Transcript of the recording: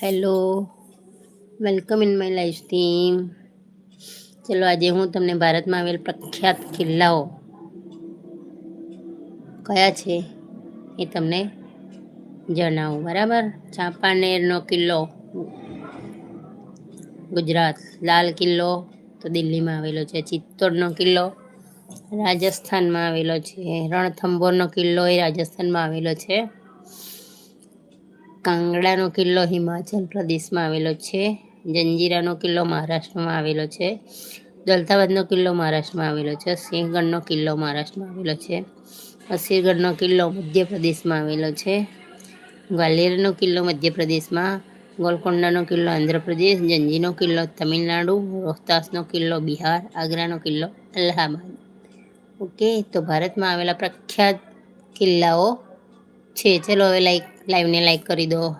Hello, welcome in my life stream. ચલો આજે હું તમને ભારતમાં આવેલ પ્રખ્યાત કિલ્લાઓ કયા છે એ તમને જણાવું. બરાબર. ચાંપાનેરનો કિલ્લો ગુજરાત, લાલ કિલ્લો તો દિલ્હીમાં આવેલો છે. ચિત્તોડનો કિલ્લો રાજસ્થાનમાં આવેલો છે. રણથંભોરનો કિલ્લો એ રાજસ્થાનમાં આવેલો છે. કાંગડાનો કિલ્લો હિમાચલ પ્રદેશમાં આવેલો છે. જંજીરાનો કિલ્લો મહારાષ્ટ્રમાં આવેલો છે. દલતાબાદનો કિલ્લો મહારાષ્ટ્રમાં આવેલો છે. સિંહગઢનો કિલ્લો મહારાષ્ટ્રમાં આવેલો છે. અસીરગઢનો કિલ્લો મધ્યપ્રદેશમાં આવેલો છે. ગ્વાલિયરનો કિલ્લો મધ્યપ્રદેશમાં, ગોલકોંડાનો કિલ્લો આંધ્રપ્રદેશ, જંજીનો કિલ્લો તમિલનાડુ, રોહતાસનો કિલ્લો બિહાર, આગ્રાનો કિલ્લો અલ્હાબાદ. ઓકે, તો ભારતમાં આવેલા પ્રખ્યાત કિલ્લાઓ છે. ચલો હવે લાઈવને લાઈક કરી દો.